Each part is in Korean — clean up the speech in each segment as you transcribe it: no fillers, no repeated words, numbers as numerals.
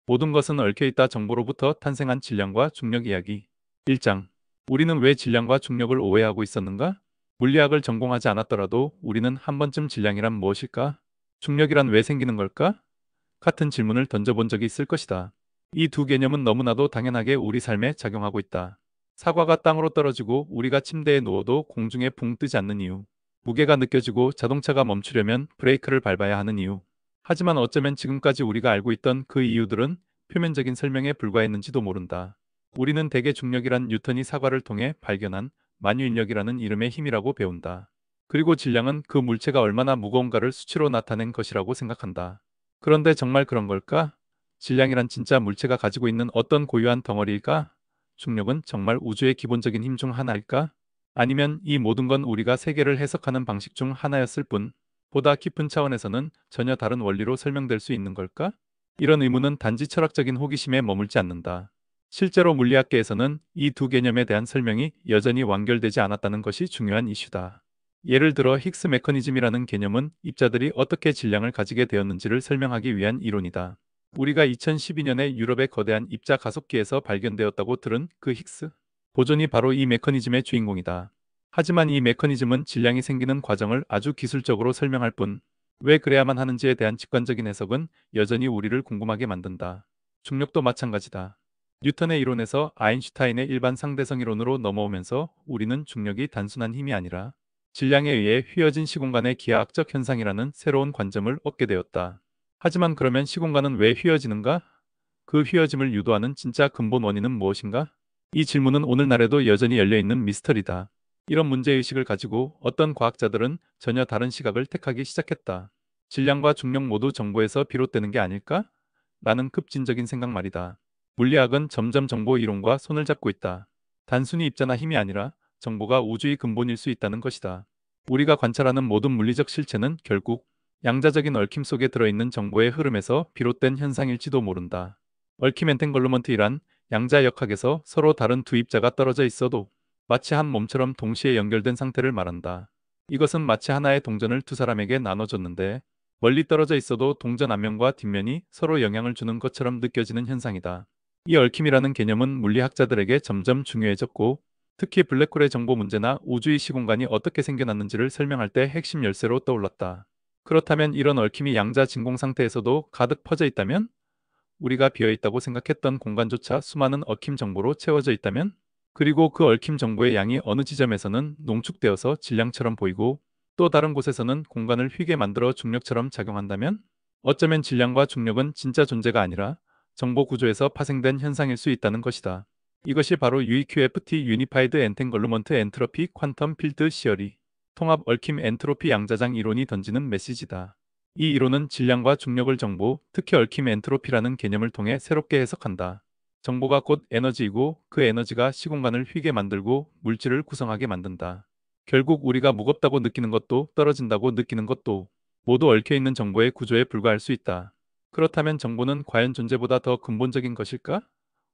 모든 것은 얽혀있다 정보로부터 탄생한 질량과 중력 이야기. 1장. 우리는 왜 질량과 중력을 오해하고 있었는가? 물리학을 전공하지 않았더라도 우리는 한 번쯤 질량이란 무엇일까? 중력이란 왜 생기는 걸까? 같은 질문을 던져본 적이 있을 것이다. 이 두 개념은 너무나도 당연하게 우리 삶에 작용하고 있다. 사과가 땅으로 떨어지고 우리가 침대에 누워도 공중에 붕 뜨지 않는 이유. 무게가 느껴지고 자동차가 멈추려면 브레이크를 밟아야 하는 이유. 하지만 어쩌면 지금까지 우리가 알고 있던 그 이유들은 표면적인 설명에 불과했는지도 모른다. 우리는 대개 중력이란 뉴턴이 사과를 통해 발견한 만유인력이라는 이름의 힘이라고 배운다. 그리고 질량은 그 물체가 얼마나 무거운가를 수치로 나타낸 것이라고 생각한다. 그런데 정말 그런 걸까? 질량이란 진짜 물체가 가지고 있는 어떤 고유한 덩어리일까? 중력은 정말 우주의 기본적인 힘 중 하나일까? 아니면 이 모든 건 우리가 세계를 해석하는 방식 중 하나였을 뿐, 보다 깊은 차원에서는 전혀 다른 원리로 설명될 수 있는 걸까? 이런 의문은 단지 철학적인 호기심에 머물지 않는다. 실제로 물리학계에서는 이 두 개념에 대한 설명이 여전히 완결되지 않았다는 것이 중요한 이슈다. 예를 들어 힉스 메커니즘이라는 개념은 입자들이 어떻게 질량을 가지게 되었는지를 설명하기 위한 이론이다. 우리가 2012년에 유럽의 거대한 입자 가속기에서 발견되었다고 들은 그 힉스 보존이 바로 이 메커니즘의 주인공이다. 하지만 이 메커니즘은 질량이 생기는 과정을 아주 기술적으로 설명할 뿐, 왜 그래야만 하는지에 대한 직관적인 해석은 여전히 우리를 궁금하게 만든다. 중력도 마찬가지다. 뉴턴의 이론에서 아인슈타인의 일반 상대성 이론으로 넘어오면서 우리는 중력이 단순한 힘이 아니라 질량에 의해 휘어진 시공간의 기하학적 현상이라는 새로운 관점을 얻게 되었다. 하지만 그러면 시공간은 왜 휘어지는가? 그 휘어짐을 유도하는 진짜 근본 원인은 무엇인가? 이 질문은 오늘날에도 여전히 열려있는 미스터리다. 이런 문제의식을 가지고 어떤 과학자들은 전혀 다른 시각을 택하기 시작했다. 질량과 중력 모두 정보에서 비롯되는 게 아닐까? 라는 급진적인 생각 말이다. 물리학은 점점 정보 이론과 손을 잡고 있다. 단순히 입자나 힘이 아니라 정보가 우주의 근본일 수 있다는 것이다. 우리가 관찰하는 모든 물리적 실체는 결국 양자적인 얽힘 속에 들어있는 정보의 흐름에서 비롯된 현상일지도 모른다. 얽힘 엔탱글루먼트이란 양자역학에서 서로 다른 두 입자가 떨어져 있어도 마치 한 몸처럼 동시에 연결된 상태를 말한다. 이것은 마치 하나의 동전을 두 사람에게 나눠줬는데 멀리 떨어져 있어도 동전 앞면과 뒷면이 서로 영향을 주는 것처럼 느껴지는 현상이다. 이 얽힘이라는 개념은 물리학자들에게 점점 중요해졌고, 특히 블랙홀의 정보 문제나 우주의 시공간이 어떻게 생겨났는지를 설명할 때 핵심 열쇠로 떠올랐다. 그렇다면 이런 얽힘이 양자 진공 상태에서도 가득 퍼져 있다면? 우리가 비어 있다고 생각했던 공간조차 수많은 얽힘 정보로 채워져 있다면? 그리고 그 얽힘 정보의 양이 어느 지점에서는 농축되어서 질량처럼 보이고 또 다른 곳에서는 공간을 휘게 만들어 중력처럼 작용한다면? 어쩌면 질량과 중력은 진짜 존재가 아니라 정보 구조에서 파생된 현상일 수 있다는 것이다. 이것이 바로 UEQFT 유니파이드 엔탱글루먼트 엔트로피 퀀텀 필드 시어리 통합 얽힘 엔트로피 양자장 이론이 던지는 메시지다. 이 이론은 질량과 중력을 정보, 특히 얽힘 엔트로피라는 개념을 통해 새롭게 해석한다. 정보가 곧 에너지이고 그 에너지가 시공간을 휘게 만들고 물질을 구성하게 만든다. 결국 우리가 무겁다고 느끼는 것도 떨어진다고 느끼는 것도 모두 얽혀있는 정보의 구조에 불과할 수 있다. 그렇다면 정보는 과연 존재보다 더 근본적인 것일까?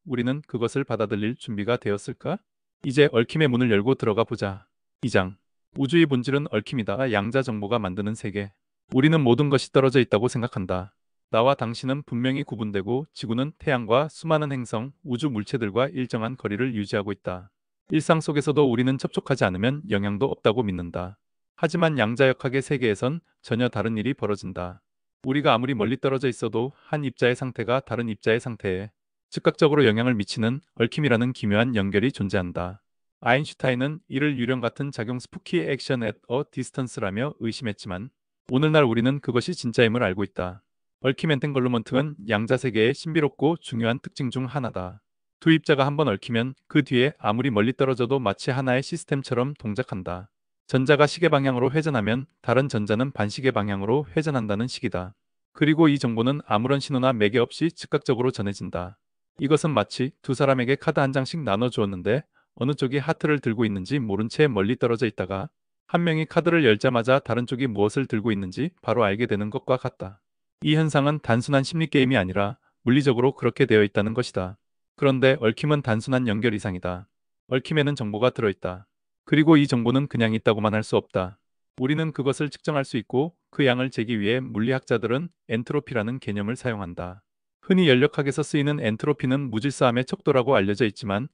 우리는 그것을 받아들일 준비가 되었을까? 이제 얽힘의 문을 열고 들어가 보자. 2장. 우주의 본질은 얽힘이다. 양자 정보가 만드는 세계. 우리는 모든 것이 떨어져 있다고 생각한다. 나와 당신은 분명히 구분되고 지구는 태양과 수많은 행성, 우주 물체들과 일정한 거리를 유지하고 있다. 일상 속에서도 우리는 접촉하지 않으면 영향도 없다고 믿는다. 하지만 양자역학의 세계에선 전혀 다른 일이 벌어진다. 우리가 아무리 멀리 떨어져 있어도 한 입자의 상태가 다른 입자의 상태에 즉각적으로 영향을 미치는 얽힘이라는 기묘한 연결이 존재한다. 아인슈타인은 이를 유령 같은 작용 스푸키 액션 앳 어 디스턴스라며 의심했지만 오늘날 우리는 그것이 진짜임을 알고 있다. 얽힘 엔탱글루먼트는 양자 세계의 신비롭고 중요한 특징 중 하나다. 두 입자가 한번 얽히면 그 뒤에 아무리 멀리 떨어져도 마치 하나의 시스템처럼 동작한다. 전자가 시계 방향으로 회전하면 다른 전자는 반시계 방향으로 회전한다는 식이다. 그리고 이 정보는 아무런 신호나 매개 없이 즉각적으로 전해진다. 이것은 마치 두 사람에게 카드 한 장씩 나눠주었는데 어느 쪽이 하트를 들고 있는지 모른 채 멀리 떨어져 있다가 한 명이 카드를 열자마자 다른 쪽이 무엇을 들고 있는지 바로 알게 되는 것과 같다. 이 현상은 단순한 심리 게임이 아니라 물리적으로 그렇게 되어 있다는 것이다. 그런데 얽힘은 단순한 연결 이상이다. 얽힘에는 정보가 들어있다. 그리고 이 정보는 그냥 있다고만 할 수 없다. 우리는 그것을 측정할 수 있고 그 양을 재기 위해 물리학자들은 엔트로피라는 개념을 사용한다. 흔히 연력학에서 쓰이는 엔트로피는 무질서함의 척도라고 알려져 있지만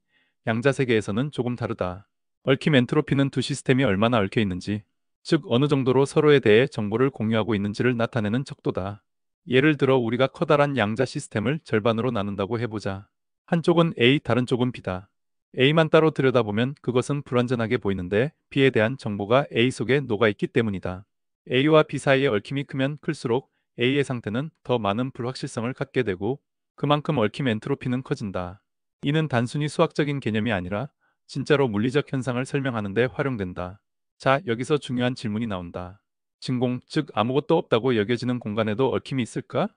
양자 세계에서는 조금 다르다. 얽힘 엔트로피는 두 시스템이 얼마나 얽혀 있는지, 즉 어느 정도로 서로에 대해 정보를 공유하고 있는지를 나타내는 척도다. 예를 들어 우리가 커다란 양자 시스템을 절반으로 나눈다고 해보자. 한쪽은 A, 다른 쪽은 B다. A만 따로 들여다보면 그것은 불완전하게 보이는데 B에 대한 정보가 A 속에 녹아있기 때문이다. A와 B 사이의 얽힘이 크면 클수록 A의 상태는 더 많은 불확실성을 갖게 되고 그만큼 얽힘 엔트로피는 커진다. 이는 단순히 수학적인 개념이 아니라 진짜로 물리적 현상을 설명하는 데 활용된다. 자, 여기서 중요한 질문이 나온다. 진공, 즉 아무것도 없다고 여겨지는 공간에도 얽힘이 있을까?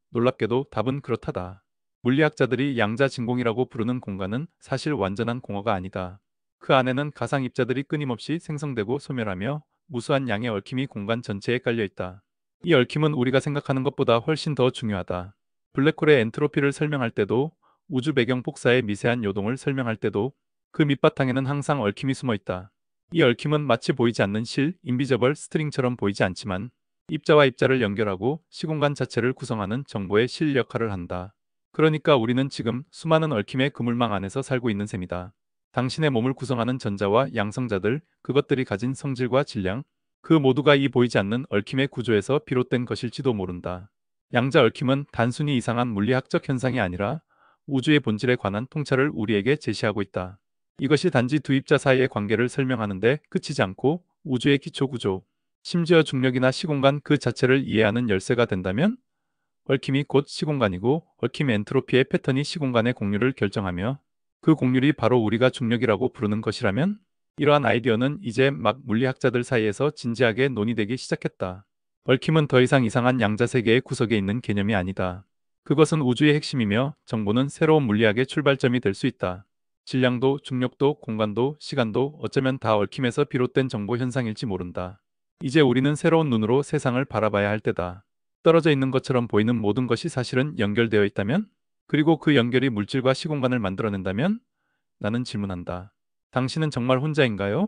놀랍게도 답은 그렇다다. 물리학자들이 양자 진공이라고 부르는 공간은 사실 완전한 공허가 아니다. 그 안에는 가상 입자들이 끊임없이 생성되고 소멸하며 무수한 양의 얽힘이 공간 전체에 깔려 있다. 이 얽힘은 우리가 생각하는 것보다 훨씬 더 중요하다. 블랙홀의 엔트로피를 설명할 때도, 우주 배경 복사의 미세한 요동을 설명할 때도 그 밑바탕에는 항상 얽힘이 숨어 있다. 이 얽힘은 마치 보이지 않는 실, 인비저벌 스트링처럼 보이지 않지만 입자와 입자를 연결하고 시공간 자체를 구성하는 정보의 실 역할을 한다. 그러니까 우리는 지금 수많은 얽힘의 그물망 안에서 살고 있는 셈이다. 당신의 몸을 구성하는 전자와 양성자들, 그것들이 가진 성질과 질량, 그 모두가 이 보이지 않는 얽힘의 구조에서 비롯된 것일지도 모른다. 양자 얽힘은 단순히 이상한 물리학적 현상이 아니라 우주의 본질에 관한 통찰을 우리에게 제시하고 있다. 이것이 단지 두 입자 사이의 관계를 설명하는데 그치지 않고 우주의 기초 구조, 심지어 중력이나 시공간 그 자체를 이해하는 열쇠가 된다면 얽힘이 곧 시공간이고 얽힘 엔트로피의 패턴이 시공간의 공률을 결정하며 그 공률이 바로 우리가 중력이라고 부르는 것이라면 이러한 아이디어는 이제 막 물리학자들 사이에서 진지하게 논의되기 시작했다. 얽힘은 더 이상 이상한 양자 세계의 구석에 있는 개념이 아니다. 그것은 우주의 핵심이며 정보는 새로운 물리학의 출발점이 될 수 있다. 질량도, 중력도, 공간도, 시간도 어쩌면 다 얽힘에서 비롯된 정보 현상일지 모른다. 이제 우리는 새로운 눈으로 세상을 바라봐야 할 때다. 떨어져 있는 것처럼 보이는 모든 것이 사실은 연결되어 있다면? 그리고 그 연결이 물질과 시공간을 만들어낸다면? 나는 질문한다. 당신은 정말 혼자인가요?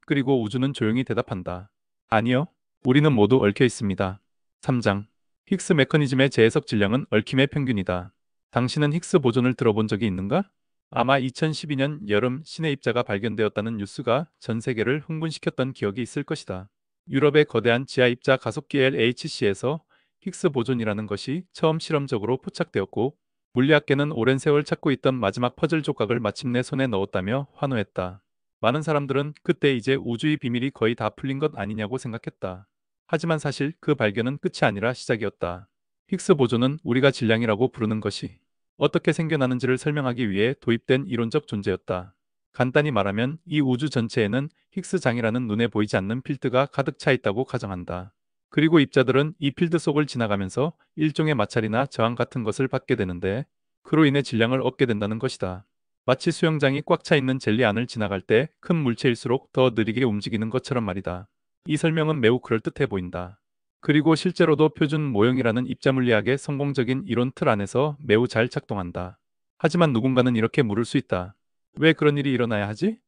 그리고 우주는 조용히 대답한다. 아니요. 우리는 모두 얽혀 있습니다. 3장. 힉스 메커니즘의 재해석 질량은 얽힘의 평균이다. 당신은 힉스 보존을 들어본 적이 있는가? 아마 2012년 여름 신의 입자가 발견되었다는 뉴스가 전 세계를 흥분시켰던 기억이 있을 것이다. 유럽의 거대한 지하 입자 가속기 LHC에서 힉스 보존이라는 것이 처음 실험적으로 포착되었고 물리학계는 오랜 세월 찾고 있던 마지막 퍼즐 조각을 마침내 손에 넣었다며 환호했다. 많은 사람들은 그때 이제 우주의 비밀이 거의 다 풀린 것 아니냐고 생각했다. 하지만 사실 그 발견은 끝이 아니라 시작이었다. 힉스 보존은 우리가 질량이라고 부르는 것이 어떻게 생겨나는지를 설명하기 위해 도입된 이론적 존재였다. 간단히 말하면 이 우주 전체에는 힉스장이라는 눈에 보이지 않는 필드가 가득 차 있다고 가정한다. 그리고 입자들은 이 필드 속을 지나가면서 일종의 마찰이나 저항 같은 것을 받게 되는데 그로 인해 질량을 얻게 된다는 것이다. 마치 수영장이 꽉 차 있는 젤리 안을 지나갈 때 큰 물체일수록 더 느리게 움직이는 것처럼 말이다. 이 설명은 매우 그럴듯해 보인다. 그리고 실제로도 표준 모형이라는 입자물리학의 성공적인 이론 틀 안에서 매우 잘 작동한다. 하지만 누군가는 이렇게 물을 수 있다. 왜 그런 일이 일어나야 하지?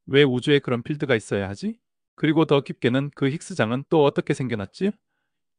왜 우주에 그런 필드가 있어야 하지? 그리고 더 깊게는 그 힉스장은 또 어떻게 생겨났지?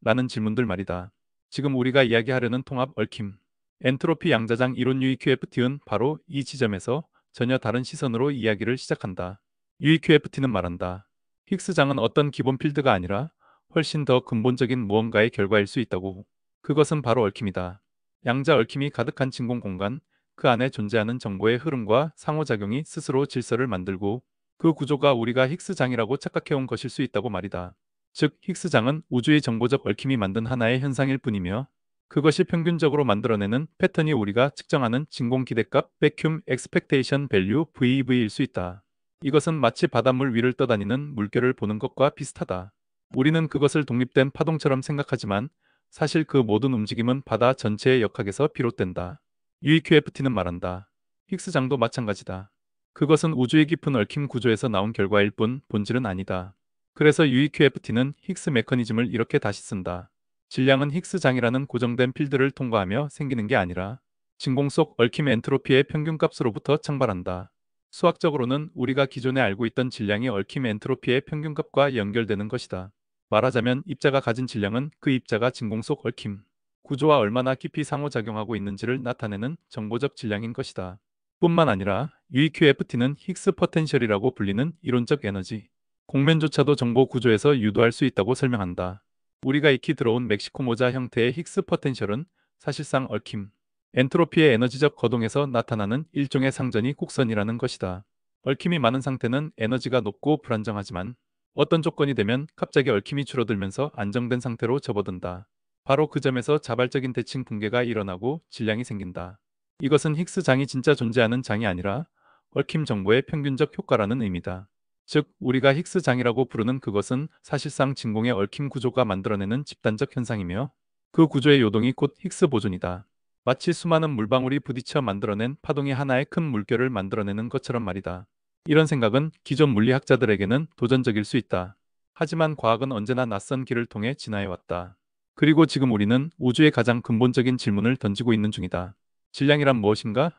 라는 질문들 말이다. 지금 우리가 이야기하려는 통합 얽힘, 엔트로피 양자장 이론 UEQFT는 바로 이 지점에서 전혀 다른 시선으로 이야기를 시작한다. UEQFT는 말한다. 힉스장은 어떤 기본 필드가 아니라 훨씬 더 근본적인 무언가의 결과일 수 있다고. 그것은 바로 얽힘이다. 양자 얽힘이 가득한 진공 공간, 그 안에 존재하는 정보의 흐름과 상호작용이 스스로 질서를 만들고 그 구조가 우리가 힉스장이라고 착각해온 것일 수 있다고 말이다. 즉, 힉스장은 우주의 정보적 얽힘이 만든 하나의 현상일 뿐이며 그것이 평균적으로 만들어내는 패턴이 우리가 측정하는 진공 기대값 Vacuum Expectation Value VEV일 수 있다. 이것은 마치 바닷물 위를 떠다니는 물결을 보는 것과 비슷하다. 우리는 그것을 독립된 파동처럼 생각하지만 사실 그 모든 움직임은 바다 전체의 역학에서 비롯된다. UEQFT는 말한다. 힉스장도 마찬가지다. 그것은 우주의 깊은 얽힘 구조에서 나온 결과일 뿐 본질은 아니다. 그래서 UEQFT는 힉스 메커니즘을 이렇게 다시 쓴다. 질량은 힉스장이라는 고정된 필드를 통과하며 생기는 게 아니라 진공 속 얽힘 엔트로피의 평균값으로부터 창발한다. 수학적으로는 우리가 기존에 알고 있던 질량이 얽힘 엔트로피의 평균값과 연결되는 것이다. 말하자면 입자가 가진 질량은 그 입자가 진공 속 얽힘, 구조와 얼마나 깊이 상호작용하고 있는지를 나타내는 정보적 질량인 것이다. 뿐만 아니라 UEQFT는 힉스 포텐셜이라고 불리는 이론적 에너지, 공면조차도 정보 구조에서 유도할 수 있다고 설명한다. 우리가 익히 들어온 멕시코 모자 형태의 힉스 포텐셜은 사실상 얽힘, 엔트로피의 에너지적 거동에서 나타나는 일종의 상전이 곡선이라는 것이다. 얽힘이 많은 상태는 에너지가 높고 불안정하지만 어떤 조건이 되면 갑자기 얽힘이 줄어들면서 안정된 상태로 접어든다. 바로 그 점에서 자발적인 대칭 붕괴가 일어나고 질량이 생긴다. 이것은 힉스 장이 진짜 존재하는 장이 아니라 얽힘 정보의 평균적 효과라는 의미다. 즉, 우리가 힉스 장이라고 부르는 그것은 사실상 진공의 얽힘 구조가 만들어내는 집단적 현상이며 그 구조의 요동이 곧 힉스 보존이다. 마치 수많은 물방울이 부딪혀 만들어낸 파동이 하나의 큰 물결을 만들어내는 것처럼 말이다. 이런 생각은 기존 물리학자들에게는 도전적일 수 있다. 하지만 과학은 언제나 낯선 길을 통해 진화해왔다. 그리고 지금 우리는 우주의 가장 근본적인 질문을 던지고 있는 중이다. 질량이란 무엇인가?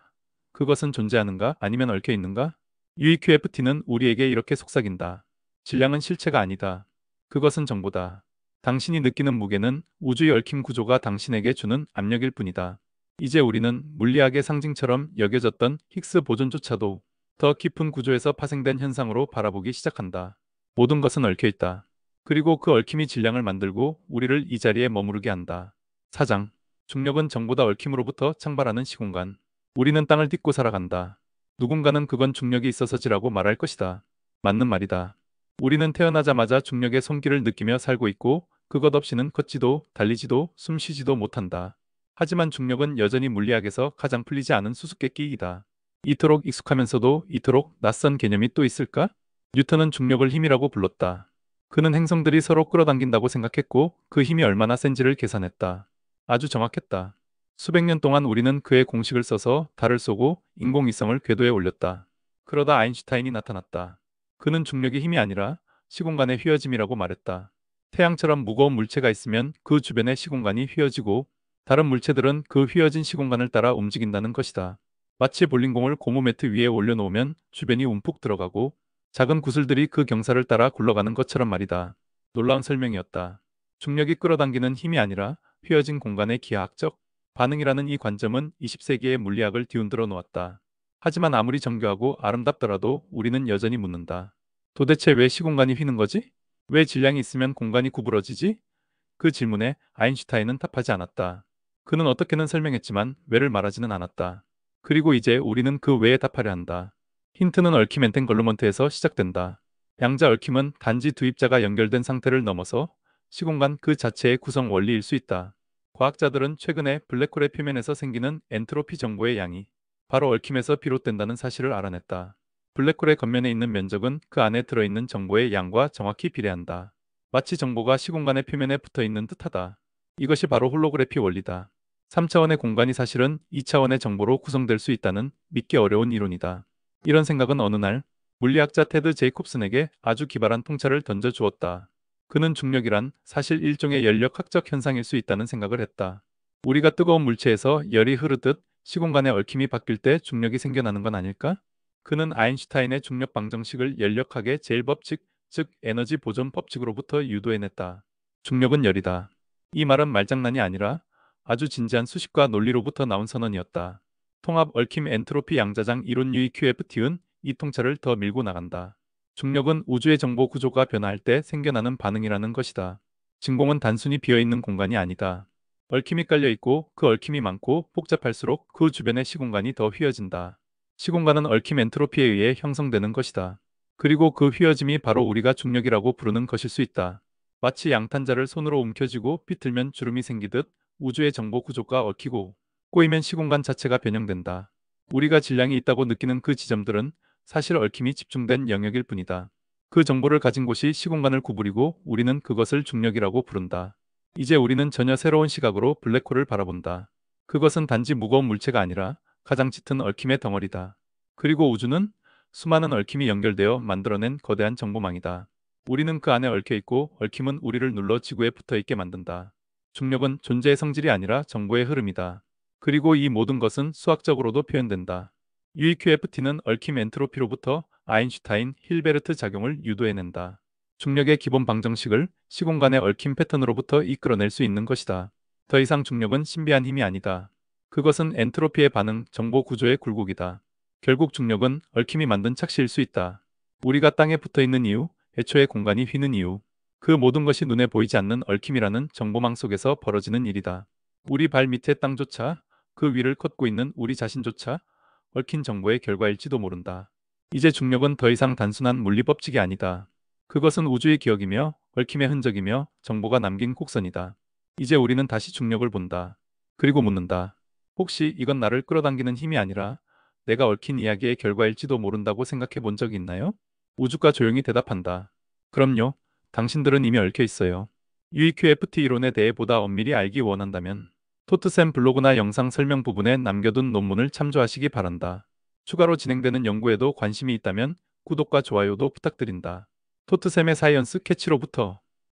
그것은 존재하는가? 아니면 얽혀 있는가? UEQFT는 우리에게 이렇게 속삭인다. 질량은 실체가 아니다. 그것은 정보다. 당신이 느끼는 무게는 우주의 얽힘 구조가 당신에게 주는 압력일 뿐이다. 이제 우리는 물리학의 상징처럼 여겨졌던 힉스 보존조차도 더 깊은 구조에서 파생된 현상으로 바라보기 시작한다. 모든 것은 얽혀 있다. 그리고 그 얽힘이 질량을 만들고 우리를 이 자리에 머무르게 한다. 4장. 중력은 정보다 얽힘으로부터 창발하는 시공간. 우리는 땅을 딛고 살아간다. 누군가는 그건 중력이 있어서지라고 말할 것이다. 맞는 말이다. 우리는 태어나자마자 중력의 손길을 느끼며 살고 있고 그것 없이는 걷지도 달리지도 숨쉬지도 못한다. 하지만 중력은 여전히 물리학에서 가장 풀리지 않은 수수께끼이다. 이토록 익숙하면서도 이토록 낯선 개념이 또 있을까? 뉴턴은 중력을 힘이라고 불렀다. 그는 행성들이 서로 끌어당긴다고 생각했고 그 힘이 얼마나 센지를 계산했다. 아주 정확했다. 수백 년 동안 우리는 그의 공식을 써서 달을 쏘고 인공위성을 궤도에 올렸다. 그러다 아인슈타인이 나타났다. 그는 중력의 힘이 아니라 시공간의 휘어짐이라고 말했다. 태양처럼 무거운 물체가 있으면 그 주변의 시공간이 휘어지고 다른 물체들은 그 휘어진 시공간을 따라 움직인다는 것이다. 마치 볼링공을 고무 매트 위에 올려놓으면 주변이 움푹 들어가고 작은 구슬들이 그 경사를 따라 굴러가는 것처럼 말이다. 놀라운 설명이었다. 중력이 끌어당기는 힘이 아니라 휘어진 공간의 기하학적 반응이라는 이 관점은 20세기의 물리학을 뒤흔들어 놓았다. 하지만 아무리 정교하고 아름답더라도 우리는 여전히 묻는다. 도대체 왜 시공간이 휘는 거지? 왜 질량이 있으면 공간이 구부러지지? 그 질문에 아인슈타인은 답하지 않았다. 그는 어떻게는 설명했지만 왜를 말하지는 않았다. 그리고 이제 우리는 그 왜에 답하려 한다. 힌트는 얽힘 엔탱걸루먼트에서 시작된다. 양자 얽힘은 단지 두 입자가 연결된 상태를 넘어서 시공간 그 자체의 구성 원리일 수 있다. 과학자들은 최근에 블랙홀의 표면에서 생기는 엔트로피 정보의 양이 바로 얽힘에서 비롯된다는 사실을 알아냈다. 블랙홀의 겉면에 있는 면적은 그 안에 들어있는 정보의 양과 정확히 비례한다. 마치 정보가 시공간의 표면에 붙어 있는 듯하다. 이것이 바로 홀로그래피 원리다. 3차원의 공간이 사실은 2차원의 정보로 구성될 수 있다는 믿기 어려운 이론이다. 이런 생각은 어느 날 물리학자 테드 제이콥슨에게 아주 기발한 통찰을 던져 주었다. 그는 중력이란 사실 일종의 연력학적 현상일 수 있다는 생각을 했다. 우리가 뜨거운 물체에서 열이 흐르듯 시공간의 얽힘이 바뀔 때 중력이 생겨나는 건 아닐까? 그는 아인슈타인의 중력 방정식을 연력학의 제일법칙, 즉 에너지 보존 법칙으로부터 유도해냈다. 중력은 열이다. 이 말은 말장난이 아니라 아주 진지한 수식과 논리로부터 나온 선언이었다. 통합 얽힘 엔트로피 양자장 이론 UEQFT은 이 통찰을 더 밀고 나간다. 중력은 우주의 정보 구조가 변화할 때 생겨나는 반응이라는 것이다. 진공은 단순히 비어있는 공간이 아니다. 얽힘이 깔려있고 그 얽힘이 많고 복잡할수록 그 주변의 시공간이 더 휘어진다. 시공간은 얽힘 엔트로피에 의해 형성되는 것이다. 그리고 그 휘어짐이 바로 우리가 중력이라고 부르는 것일 수 있다. 마치 양탄자를 손으로 움켜쥐고 비틀면 주름이 생기듯 우주의 정보 구조가 얽히고 꼬이면 시공간 자체가 변형된다. 우리가 질량이 있다고 느끼는 그 지점들은 사실 얽힘이 집중된 영역일 뿐이다. 그 정보를 가진 곳이 시공간을 구부리고 우리는 그것을 중력이라고 부른다. 이제 우리는 전혀 새로운 시각으로 블랙홀을 바라본다. 그것은 단지 무거운 물체가 아니라 가장 짙은 얽힘의 덩어리다. 그리고 우주는 수많은 얽힘이 연결되어 만들어낸 거대한 정보망이다. 우리는 그 안에 얽혀 있고 얽힘은 우리를 눌러 지구에 붙어 있게 만든다. 중력은 존재의 성질이 아니라 정보의 흐름이다. 그리고 이 모든 것은 수학적으로도 표현된다. UEQFT는 얽힘 엔트로피로부터 아인슈타인 힐베르트 작용을 유도해낸다. 중력의 기본 방정식을 시공간의 얽힘 패턴으로부터 이끌어낼 수 있는 것이다. 더 이상 중력은 신비한 힘이 아니다. 그것은 엔트로피의 반응, 정보 구조의 굴곡이다. 결국 중력은 얽힘이 만든 착시일 수 있다. 우리가 땅에 붙어 있는 이유, 애초에 공간이 휘는 이유, 그 모든 것이 눈에 보이지 않는 얽힘이라는 정보망 속에서 벌어지는 일이다. 우리 발 밑의 땅조차, 그 위를 걷고 있는 우리 자신조차 얽힌 정보의 결과일지도 모른다. 이제 중력은 더 이상 단순한 물리법칙이 아니다. 그것은 우주의 기억이며 얽힘의 흔적이며 정보가 남긴 곡선이다. 이제 우리는 다시 중력을 본다. 그리고 묻는다. 혹시 이건 나를 끌어당기는 힘이 아니라 내가 얽힌 이야기의 결과일지도 모른다고 생각해 본 적이 있나요? 우주가 조용히 대답한다. 그럼요. 당신들은 이미 얽혀 있어요. UEQFT 이론에 대해 보다 엄밀히 알기 원한다면 토트샘 블로그나 영상 설명 부분에 남겨둔 논문을 참조하시기 바란다. 추가로 진행되는 연구에도 관심이 있다면 구독과 좋아요도 부탁드린다. 토트샘의 사이언스 캐치로부터